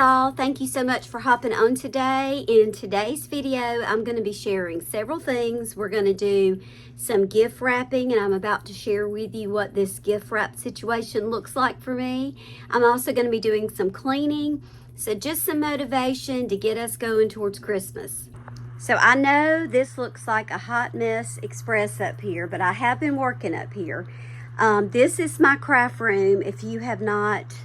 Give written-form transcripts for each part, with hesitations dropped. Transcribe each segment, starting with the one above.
y'all, thank you so much for hopping on today. In today's video, I'm going to be sharing several things. We're going to do some gift wrapping, and I'm about to share with you what this gift wrap situation looks like for me. I'm also going to be doing some cleaning, so just some motivation to get us going towards Christmas. So I know this looks like a hot mess express up here, but I have been working up here. This is my craft room, if you have not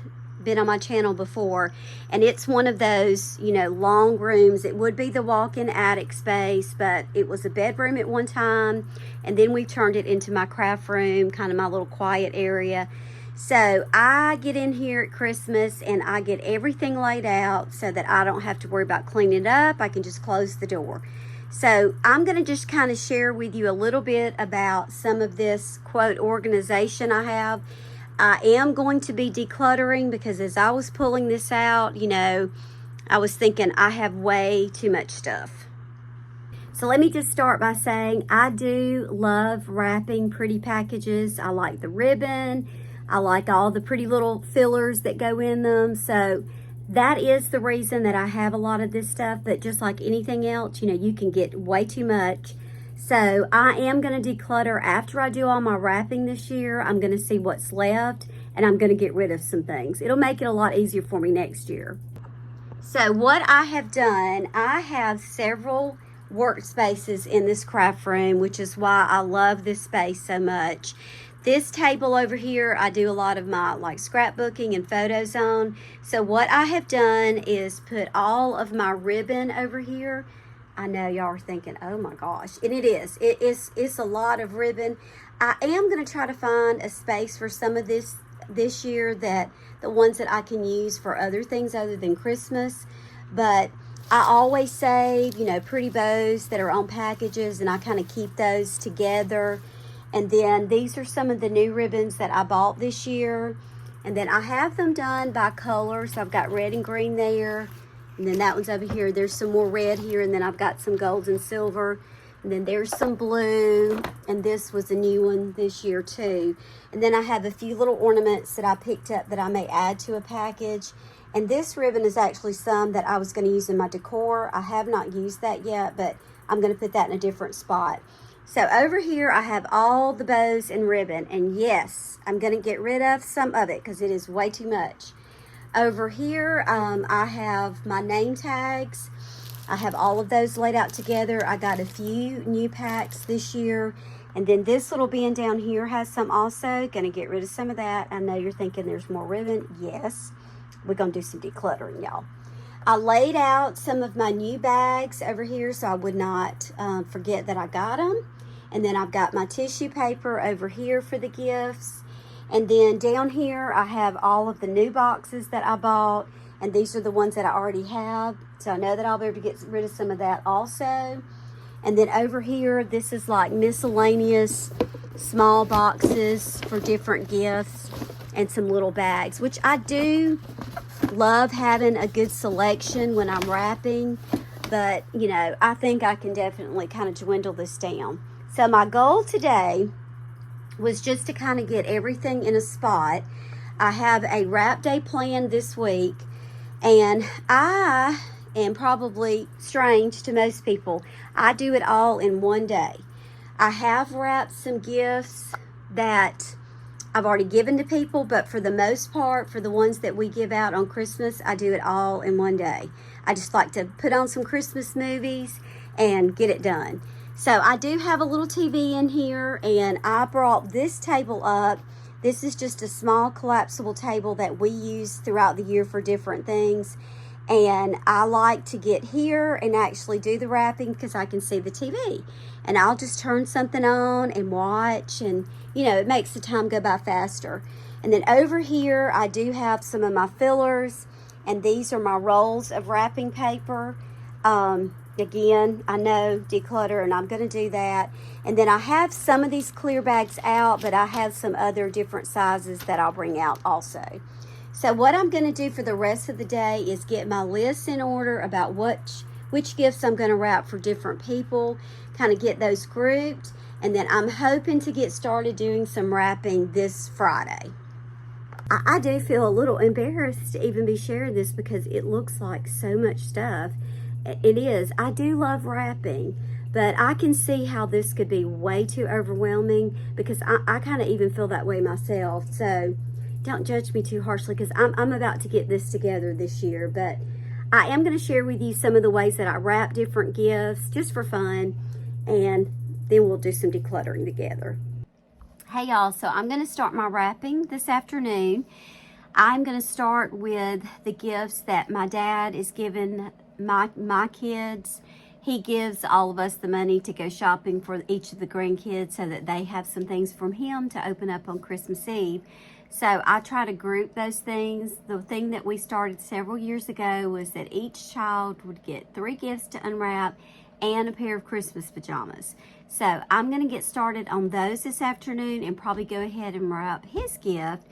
been on my channel before, and it's one of those, you know, long rooms. It would be the walk-in attic space, but it was a bedroom at one time, and then we turned it into my craft room, kind of my little quiet area. So I get in here at Christmas and I get everything laid out so that I don't have to worry about cleaning it up. I can just close the door. So I'm going to just kind of share with you a little bit about some of this quote organization I have. I am going to be decluttering because as I was pulling this out, you know, I was thinking I have way too much stuff. So let me just start by saying I do love wrapping pretty packages. I like the ribbon. I like all the pretty little fillers that go in them. So that is the reason that I have a lot of this stuff. But just like anything else, you know, you can get way too much. So I am going to declutter after I do all my wrapping this year. I'm going to see what's left and I'm going to get rid of some things. It'll make it a lot easier for me next year. So what I have done, I have several workspaces in this craft room, which is why I love this space so much. This table over here, I do a lot of my like scrapbooking and photos on. So what I have done is put all of my ribbon over here. I know y'all are thinking, oh my gosh, and it is. It's a lot of ribbon. I am going to try to find a space for some of this year, that the ones that I can use for other things other than Christmas. But I always save, you know, pretty bows that are on packages, and I kind of keep those together. And then these are some of the new ribbons that I bought this year. And then I have them done by color. So I've got red and green there. And then that one's over here. There's some more red here. And then I've got some gold and silver. And then there's some blue. And this was a new one this year too. And then I have a few little ornaments that I picked up that I may add to a package. And this ribbon is actually some that I was going to use in my decor. I have not used that yet, but I'm going to put that in a different spot. So over here, I have all the bows and ribbon. And yes, I'm going to get rid of some of it because it is way too much. Over here, I have my name tags. I have all of those laid out together. I got a few new packs this year. And then this little bin down here has some also. Going to get rid of some of that. I know you're thinking there's more ribbon. Yes, we're going to do some decluttering, y'all. I laid out some of my new bags over here so I would not forget that I got them. And then I've got my tissue paper over here for the gifts. And then down here, I have all of the new boxes that I bought. And these are the ones that I already have. So I know that I'll be able to get rid of some of that also. And then over here, this is like miscellaneous small boxes for different gifts and some little bags, which I do love having a good selection when I'm wrapping. But, you know, I think I can definitely kind of dwindle this down. So my goal today was just to kind of get everything in a spot. I have a wrap day planned this week, and I am probably strange to most people. I do it all in one day. I have wrapped some gifts that I've already given to people, but for the most part, for the ones that we give out on Christmas, I do it all in one day. I just like to put on some Christmas movies and get it done. So I do have a little TV in here, and I brought this table up. This is just a small collapsible table that we use throughout the year for different things. And I like to get here and actually do the wrapping because I can see the TV. And I'll just turn something on and watch, and you know, it makes the time go by faster. And then over here, I do have some of my fillers, and these are my rolls of wrapping paper. Again, I know declutter, and I'm going to do that. And then I have some of these clear bags out, but I have some other different sizes that I'll bring out also. So what I'm going to do for the rest of the day is get my list in order about which gifts I'm going to wrap for different people, kind of get those grouped. And then I'm hoping to get started doing some wrapping this Friday. I do feel a little embarrassed to even be sharing this because it looks like so much stuff. It is. I do love wrapping, but I can see how this could be way too overwhelming because I kind of even feel that way myself. So don't judge me too harshly because I'm about to get this together this year. But I am going to share with you some of the ways that I wrap different gifts just for fun, and then we'll do some decluttering together. Hey y'all, so I'm going to start my wrapping this afternoon. I'm going to start with the gifts that my dad is giving my kids. He gives all of us the money to go shopping for each of the grandkids so that they have some things from him to open up on Christmas Eve. So I try to group those things. The thing that we started several years ago was that each child would get 3 gifts to unwrap and a pair of Christmas pajamas. So I'm going to get started on those this afternoon and probably go ahead and wrap his gift.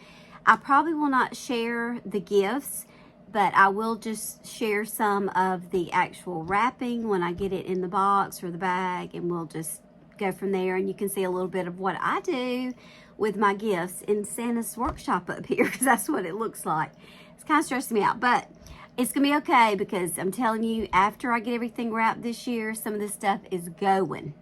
I probably will not share the gifts, but I will just share some of the actual wrapping when I get it in the box or the bag, and we'll just go from there. And you can see a little bit of what I do with my gifts in Santa's workshop up here, because that's what it looks like. It's kind of stressing me out, but it's gonna be okay because I'm telling you, after I get everything wrapped this year, some of this stuff is going.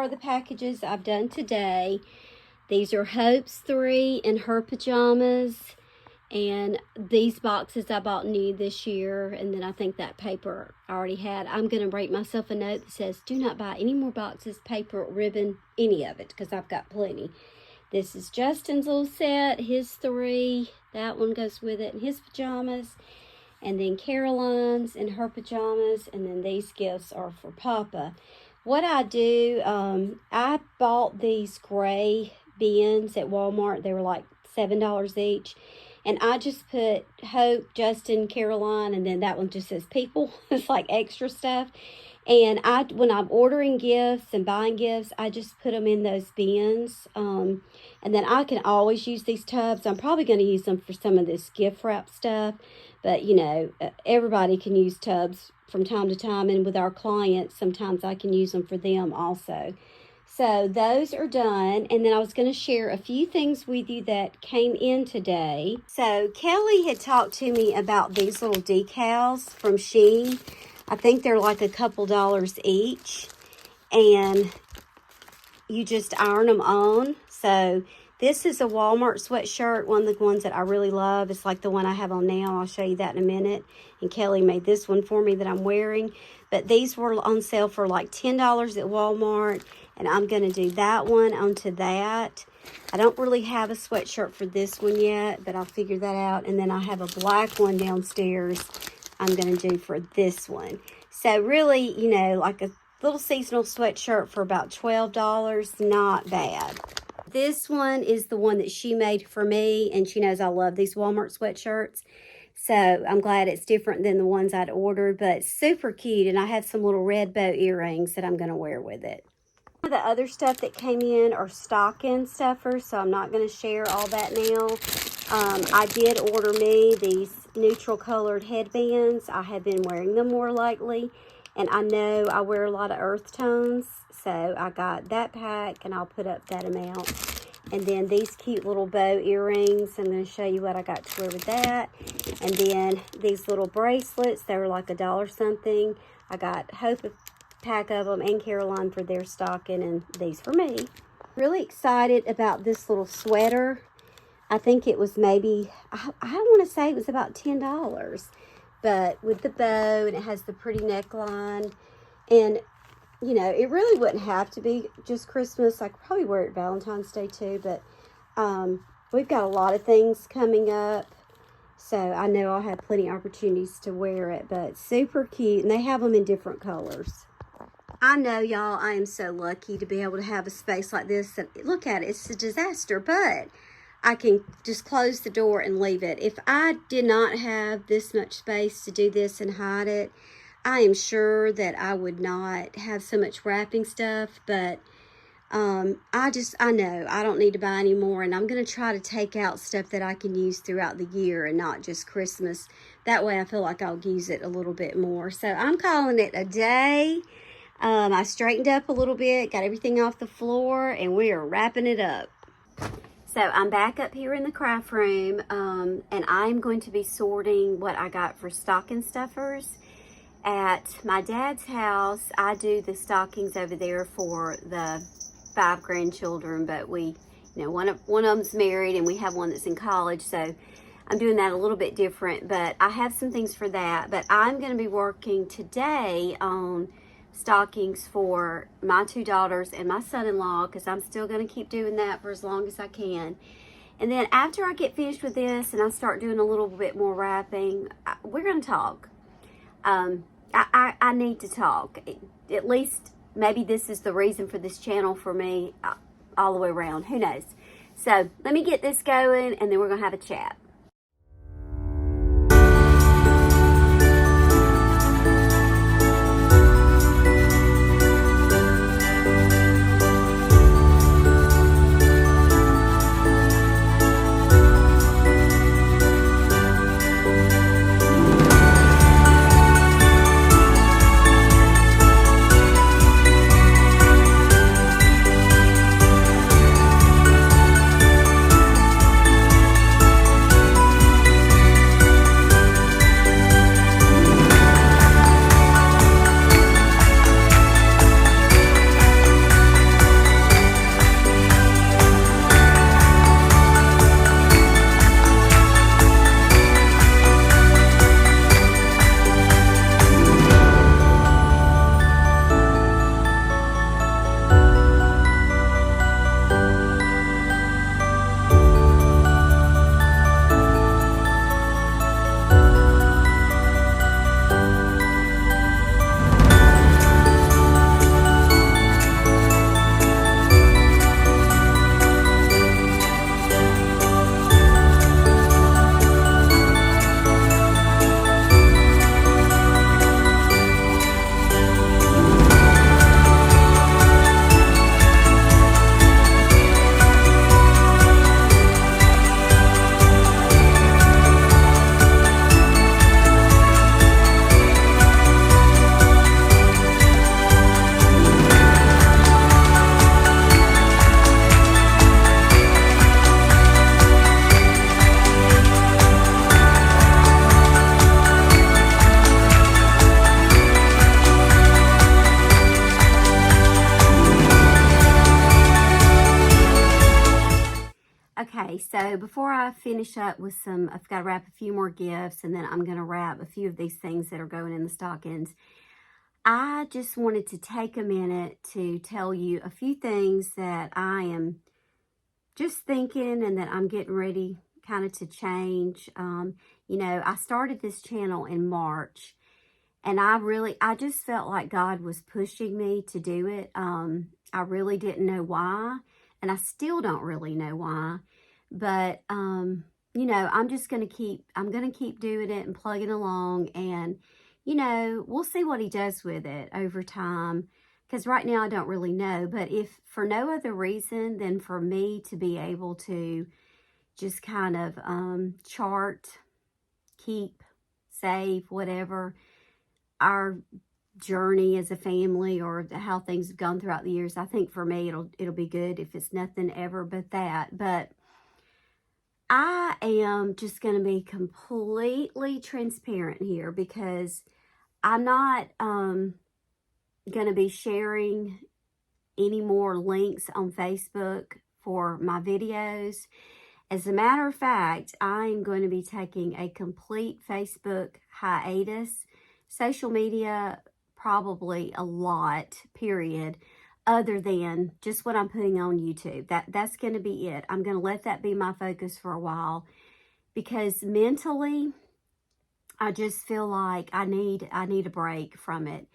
are the packages I've done today. These are Hope's 3 and her pajamas. And these boxes I bought new this year. And then I think that paper I already had. I'm going to write myself a note that says, do not buy any more boxes, paper, ribbon, any of it. Because I've got plenty. This is Justin's little set. His 3. That one goes with it. And his pajamas. And then Caroline's and her pajamas. And then these gifts are for Papa. What I do, I bought these gray bins at Walmart. They were like $7 each. And I just put Hope, Justin, Caroline, and then that one just says people. It's like extra stuff. And when I'm ordering gifts and buying gifts, I just put them in those bins. And then I can always use these tubs. I'm probably going to use them for some of this gift wrap stuff. But, you know, everybody can use tubs from time to time. And with our clients, sometimes I can use them for them also. So those are done. And then I was going to share a few things with you that came in today. So Kelly had talked to me about these little decals from Shein. I think they're like a couple dollars each. And you just iron them on. So this is a Walmart sweatshirt, one of the ones that I really love. It's like the one I have on now. I'll show you that in a minute. And Kelly made this one for me that I'm wearing. But these were on sale for like $10 at Walmart. And I'm going to do that one onto that. I don't really have a sweatshirt for this one yet, but I'll figure that out. And then I have a black one downstairs I'm going to do for this one. So really, you know, like a little seasonal sweatshirt for about $12. Not bad. This one is the one that she made for me. And she knows I love these Walmart sweatshirts. So I'm glad it's different than the ones I'd ordered. But super cute. And I have some little red bow earrings that I'm going to wear with it. The other stuff that came in are stocking stuffers, so I'm not going to share all that now. I did order me these neutral colored headbands. I have been wearing them more lately, and I know I wear a lot of earth tones, so I got that pack, and I'll put up that amount. And then these cute little bow earrings. I'm going to show you what I got to wear with that. And then these little bracelets. They were like $1 something. I got Hope pack of them and Caroline for their stocking, and these for me. Really excited about this little sweater. I think it was maybe, I want to say it was about $10, but with the bow, and it has the pretty neckline. And you know, it really wouldn't have to be just Christmas. I could probably wear it Valentine's Day too, but we've got a lot of things coming up, so I know I'll have plenty of opportunities to wear it. But super cute, and they have them in different colors. I know, y'all, I am so lucky to be able to have a space like this. And look at it, it's a disaster, but I can just close the door and leave it. If I did not have this much space to do this and hide it, I am sure that I would not have so much wrapping stuff. But I know I don't need to buy any more, and I'm going to try to take out stuff that I can use throughout the year and not just Christmas. That way I feel like I'll use it a little bit more. So I'm calling it a day. I straightened up a little bit, got everything off the floor, and we are wrapping it up. So I'm back up here in the craft room, and I'm going to be sorting what I got for stocking stuffers. At my dad's house, I do the stockings over there for the 5 grandchildren, but we, you know, one of them's married, and we have one that's in college, so I'm doing that a little bit different. But I have some things for that. But I'm going to be working today on stockings for my 2 daughters and my son-in-law, because I'm still going to keep doing that for as long as I can. And then after I get finished with this and I start doing a little bit more wrapping, we're going to talk. I need to talk. At least maybe this is the reason for this channel for me all the way around. Who knows? So let me get this going, and then we're going to have a chat. Okay, so before I finish up with I've got to wrap a few more gifts, and then I'm going to wrap a few of these things that are going in the stockings. I just wanted to take a minute to tell you a few things that I am just thinking and that I'm getting ready kind of to change. I started this channel in March, and I just felt like God was pushing me to do it. I really didn't know why, and I still don't really know why, but, I'm just going to I'm going to keep doing it and plugging along, and, we'll see what he does with it over time, because right now I don't really know. But if for no other reason than for me to be able to just kind of chart, keep, save, whatever, our journey as a family, or how things have gone throughout the years, I think for me it'll be good if it's nothing ever but that. But I am just going to be completely transparent here, because I'm not going to be sharing any more links on Facebook for my videos. As a matter of fact, I'm going to be taking a complete Facebook hiatus. Social media, probably a lot, period, other than just what I'm putting on YouTube. That's going to be it. I'm going to let that be my focus for a while, because mentally, I just feel like I need a break from it.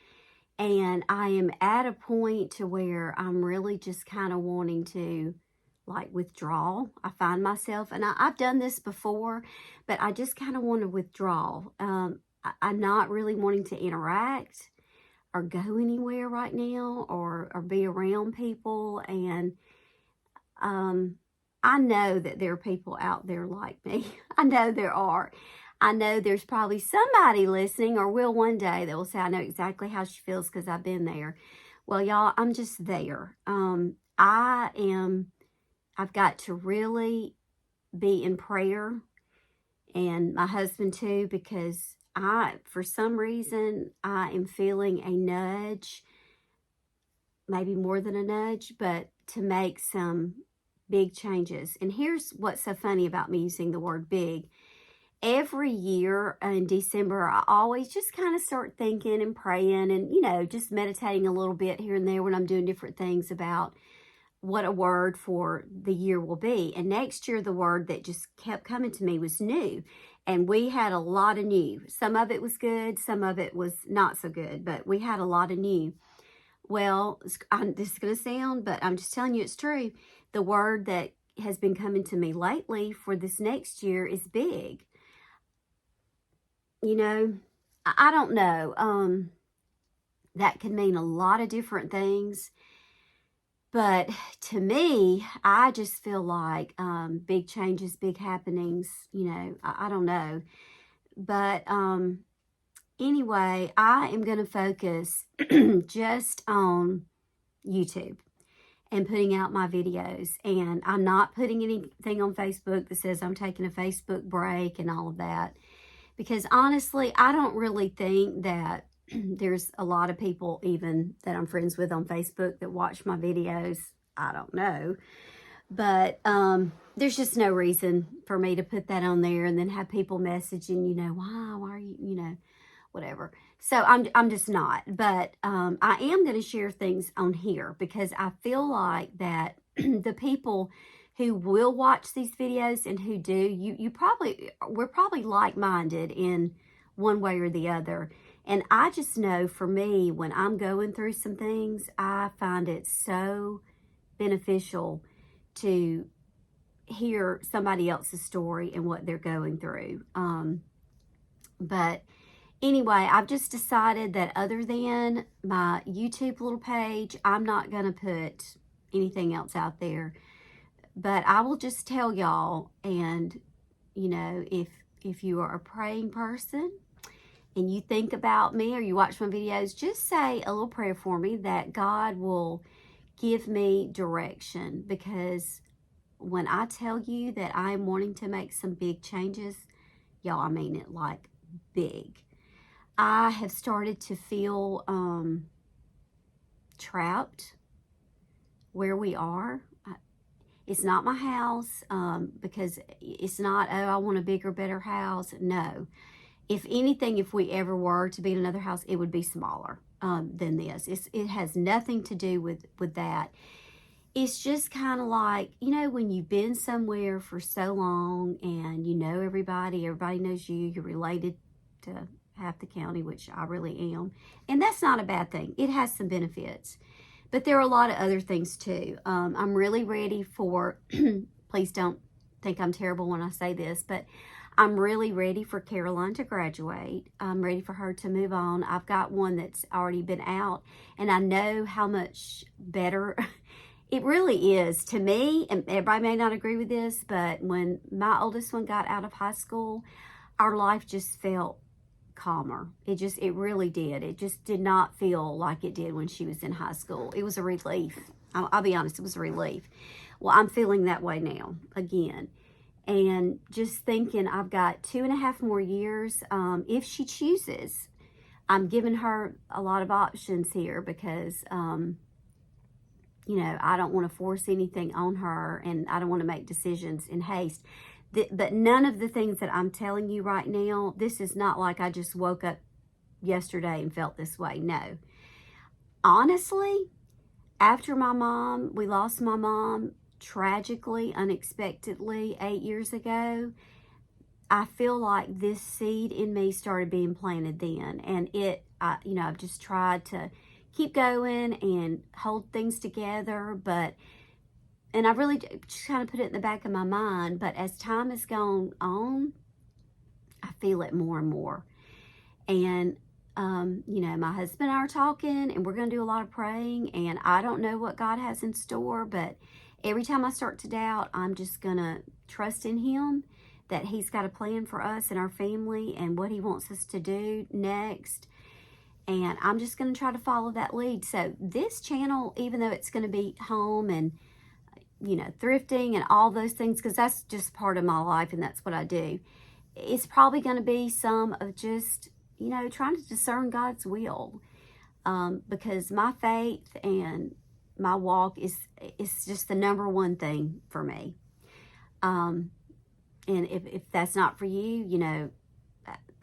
And I am at a point to where I'm really just kind of wanting to like withdraw. I find myself, and I've done this before, but I just kind of want to withdraw. I'm not really wanting to interact or go anywhere right now, or be around people. And I know that there are people out there like me. I know there are. I know there's probably somebody listening, or will one day, that will say, I know exactly how she feels because I've been there. Well, y'all, I'm just there. I've got to really be in prayer, and my husband too, because for some reason, I am feeling a nudge, maybe more than a nudge, but to make some big changes. And here's what's so funny about me using the word big. Every year in December, I always just kind of start thinking and praying and, just meditating a little bit here and there when I'm doing different things about what a word for the year will be. And next year, the word that just kept coming to me was new. And we had a lot of new. Some of it was good, some of it was not so good, but we had a lot of new. Well, this is going to sound, but I'm just telling you it's true. The word that has been coming to me lately for this next year is big. I don't know. That could mean a lot of different things. But to me, I just feel like big changes, big happenings, I don't know. But anyway, I am going to focus just on YouTube and putting out my videos. And I'm not putting anything on Facebook that says I'm taking a Facebook break and all of that. Because honestly, I don't really think that there's a lot of people even that I'm friends with on Facebook that watch my videos. I don't know. But there's just no reason for me to put that on there and then have people messaging, why are you, whatever. So I'm just not. But I am going to share things on here, because I feel like that the people who will watch these videos and who do, we're probably like-minded in one way or the other. And I just know for me, when I'm going through some things, I find it so beneficial to hear somebody else's story and what they're going through. But anyway, I've just decided that other than my YouTube little page, I'm not going to put anything else out there. But I will just tell y'all, and, if you are a praying person and you think about me or you watch my videos, just say a little prayer for me that God will give me direction. Because when I tell you that I'm wanting to make some big changes, y'all, I mean it like big. I have started to feel trapped where we are. It's not my house, because it's not, oh, I want a bigger, better house. No. If anything, if we ever were to be in another house, it would be smaller than this. It has nothing to do with that. It's just kind of like, you know, when you've been somewhere for so long and you know everybody knows you, you're related to half the county, which I really am. And that's not a bad thing. It has some benefits. But there are a lot of other things too. I'm really ready for, please don't think I'm terrible when I say this, but I'm really ready for Caroline to graduate. I'm ready for her to move on. I've got one that's already been out, and I know how much better it really is to me. And everybody may not agree with this, but when my oldest one got out of high school, our life just felt calmer. It really did. It just did not feel like it did when she was in high school. It was a relief. I'll be honest, it was a relief. Well, I'm feeling that way now again. And just thinking I've got 2.5 more years. If she chooses, I'm giving her a lot of options here because, you know, I don't want to force anything on her, and I don't want to make decisions in haste. But none of the things that I'm telling you right now, this is not like I just woke up yesterday and felt this way. No. Honestly, after we lost my mom, tragically, unexpectedly, 8 years ago, I feel like this seed in me started being planted then. And you know, I've just tried to keep going and hold things together, and I really just kind of put it in the back of my mind. But as time has gone on, I feel it more and more. And, you know, my husband and I are talking, and we're going to do a lot of praying. And I don't know what God has in store, but every time I start to doubt, I'm just going to trust in Him that He's got a plan for us and our family and what He wants us to do next. And I'm just going to try to follow that lead. So this channel, even though it's going to be home and, you know, thrifting and all those things, because that's just part of my life and that's what I do, it's probably going to be some of just, you know, trying to discern God's will. Because my faith and my walk is just the number one thing for me. And if that's not for you, you know,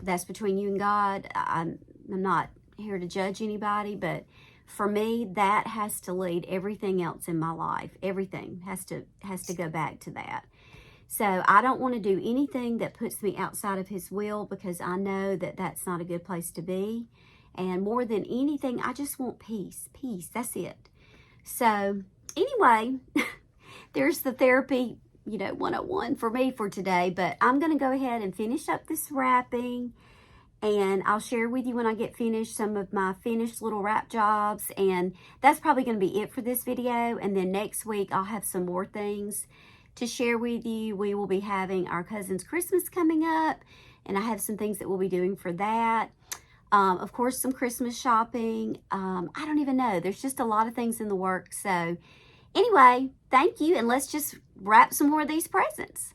that's between you and God. I'm not here to judge anybody, but for me, that has to lead everything else in my life. Everything has to go back to that. So I don't want to do anything that puts me outside of His will, because I know that that's not a good place to be. And more than anything, I just want peace. Peace, that's it. So anyway, there's the therapy, you know, 101 for me for today. But I'm going to go ahead and finish up this wrapping. And I'll share with you when I get finished some of my finished little wrap jobs. And that's probably going to be it for this video. And then next week, I'll have some more things to share with you. We will be having our cousin's Christmas coming up. And I have some things that we'll be doing for that. Of course, some Christmas shopping. I don't even know. There's just a lot of things in the works. So anyway, thank you. And let's just wrap some more of these presents.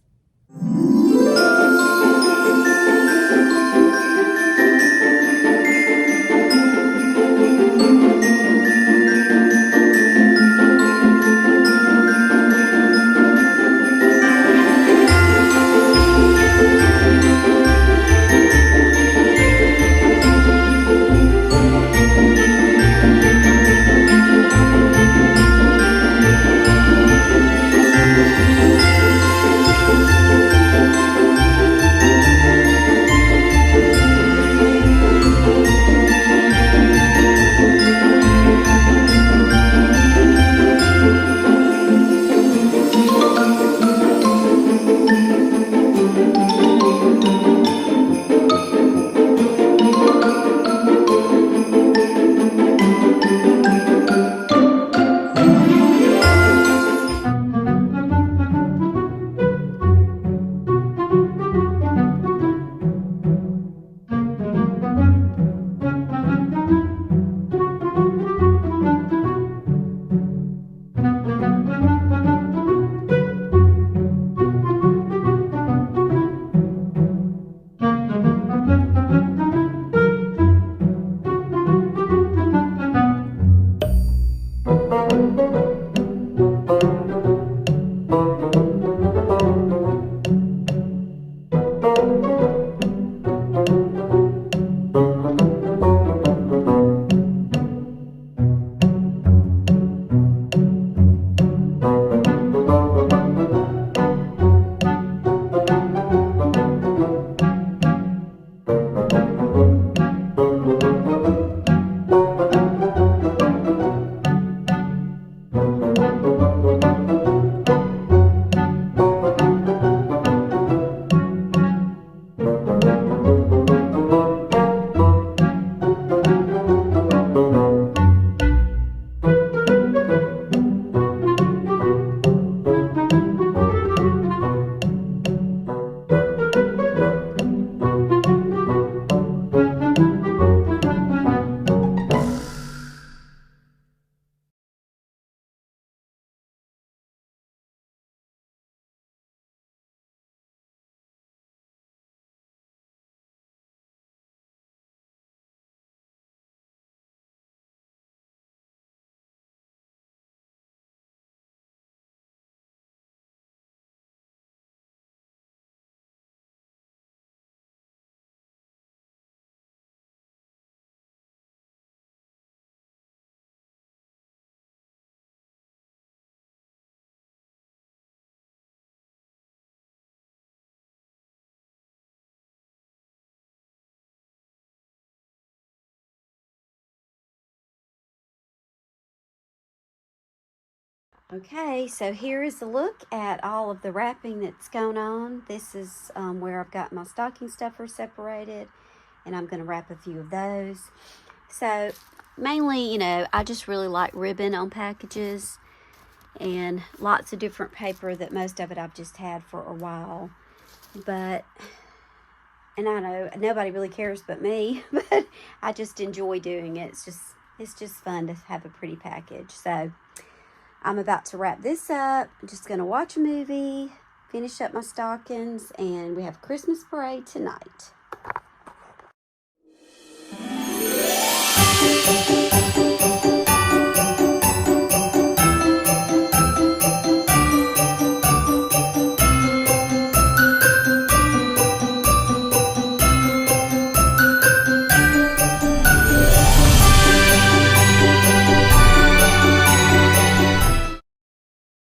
Okay, so here is a look at all of the wrapping that's going on. This is where I've got my stocking stuffers separated, and I'm going to wrap a few of those. So mainly, I just really like ribbon on packages and lots of different paper that most of it I've just had for a while. But, and I know nobody really cares but me, but I just enjoy doing it. It's just fun to have a pretty package. So I'm about to wrap this up. I'm just going to watch a movie, finish up my stockings, and we have a Christmas parade tonight.